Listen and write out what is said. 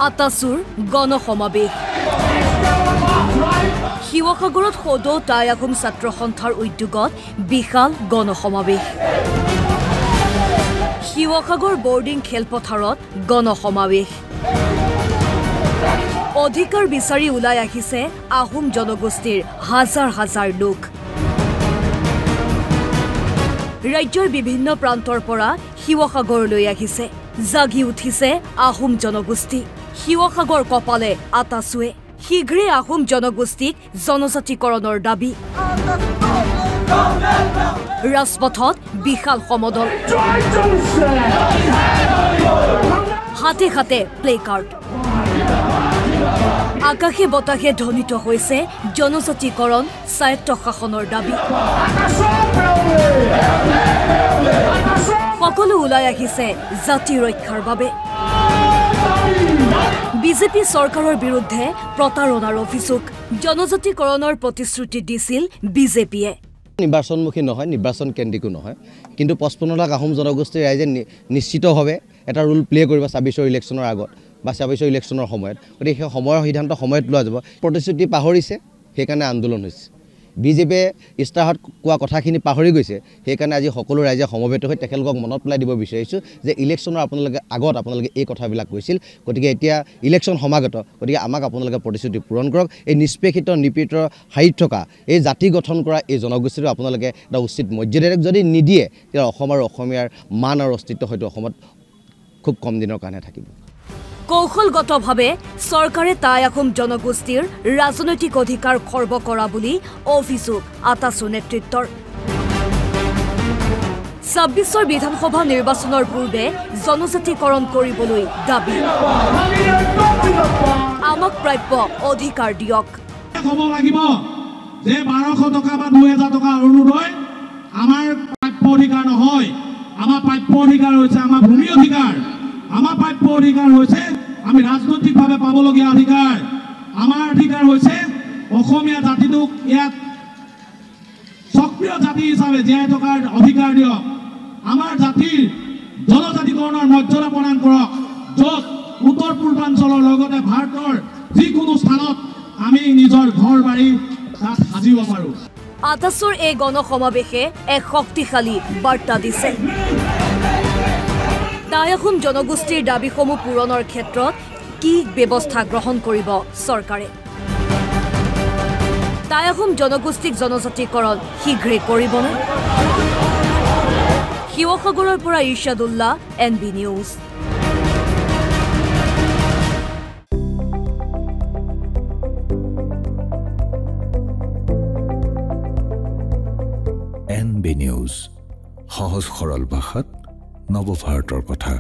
আটাচুৰ গণসমাৱেশ শিৱসাগৰত সদৌ টাই আহোম ছাত্ৰ সন্থাৰ উদ্যোগত বিশাল গণসমাৱেশ শিৱসাগৰ বৰ্ডিং খেলপথাৰত গণসমাৱেশ অধিকাৰ বিচাৰি ওলাই আহিছে আহোম জনগোষ্ঠীৰ হাজাৰ হাজাৰ লোক ৰাজ্যৰ বিভিন্ন প্ৰান্তৰ পৰা শিৱসাগৰলৈ আহিছে জাগি উঠিছে আহোম জনগোষ্ঠী শিৱসাগৰ কপালে আটাচুৱে শীঘ্ৰে আহোম জনগোষ্ঠীক জনজাতিকৰণৰ দাবী ৰাজপথত বিশাল সমদল হাতে হাতে প্লে কাৰ্ড আকাশে বতাহে ধ্বনিত হৈছে জনজাতিকৰণ স্বায়ত্তশাসনৰ দাবী সকলো ওলাই আহিছে জাতি ৰক্ষাৰ বাবে বিজেপি চৰকাৰৰ বিৰুদ্ধে প্ৰতাৰণাৰ অভিযোগ জনজাতিকৰণৰ প্ৰতিশ্ৰুতি দিছিল বিজেপিয়ে নিৰ্বাচনমুখী নহয় নিৰ্বাচন কেন্দ্ৰিকো নহয় কিন্তু 55 লাখ আহোম জনগোষ্ঠীৰ ৰাইজে নিশ্চিতভাৱে এটা ৰোল প্লে কৰিব 26 ইলেকশ্যনৰ আগত বা 26 ইলেকশ্যনৰ সময়ত গতিকে সেই সময়ৰ সিদ্ধান্ত সময়ত লোৱা যাব প্ৰতিশ্ৰুতি পাহৰিছে সেইকাৰণে আন্দোলন হৈছে বিজেপিয়ে ইস্তাহাৰত কোৱা কথাখিনি পাহৰি গৈছে সেইকাৰণে আজি সকলো ৰাইজে সমবেত হৈ তেখেতলোকক মনত পেলাই দিব বিচাৰিছোঁ যে ইলেকশ্যনৰ আপোনালোকে এই কথাবিলাক কৈছিল গতিকে এতিয়া ইলেকশ্যন সমাগত গতিকে আমাক আপোনালোকে প্ৰতিশ্ৰুতি পূৰণ কৰক এই নিষ্পেষিত নিপীড়িত হাৰিত থকা এই জাতি গঠন কৰা এই জনগোষ্ঠীটো আপোনালোকে এটা উচিত মৰ্যাদাৰে যদি নিদিয়ে তেতিয়া অসম আৰু অসমীয়াৰ মান আৰু অস্তিত্ব হয়তো অসমত খুব কম দিনৰ কাৰণে থাকিব কৌশলগতভাৱে চৰকাৰে টাই আহোম জনগোষ্ঠীৰ ৰাজনৈতিক অধিকাৰ খৰ্ব কৰা বুলি অভিযোগ আটাচু নেতৃত্বৰ 26 বিধানসভা নিৰ্বাচনৰ পূৰ্বে জনজাতিকৰণ কৰিবলৈ দাবী আমাক প্ৰাপ্য অধিকাৰ দিয়ক হ'ব লাগিব যে 1200 টকা বা 2000 টকা অৰুণোদয় আমাৰ প্ৰাপ্য অধিকাৰ নহয় আমাৰ প্ৰাপ্য অধিকাৰ হৈছে আমাৰ ভূমি অধিকাৰ আমাৰ প্ৰাপ্য অধিকাৰ হৈছে আমি ৰাজনৈতিকভাৱে পাবলগীয়া অধিকাৰ আমাৰ অধিকাৰ হৈছে অসমীয়া জাতিটোক ইয়াত সক্ৰিয় জাতি হিচাপে জীয়াই থকাৰ অধিকাৰ দিয়ক আমাৰ জাতিৰ জনজাতিকৰণৰ মৰ্যাদা প্ৰদান কৰক য'ত উত্তৰ পূৰ্বাঞ্চলৰ লগতে ভাৰতৰ যিকোনো স্থানত আমি নিজৰ ঘৰ বাৰী তাত সাজিব পাৰোঁ আটাচুৰ এই গণসমাৱেশে এক শক্তিশালী বাৰ্তা দিছে টাই আহোম জনগোষ্ঠীৰ দাবীসমূহ পূৰণৰ ক্ষেত্ৰত কি ব্যৱস্থা গ্ৰহণ কৰিব চৰকাৰে টাই আহোম জনগোষ্ঠীক জনজাতিকৰণ শীঘ্ৰে কৰিবনে শিৱসাগৰৰ পৰা ইৰশ্বাদুল্লাহ NB নিউজ NB নিউজ সহজ সৰল ভাষাত নৱভাৰতৰ কথা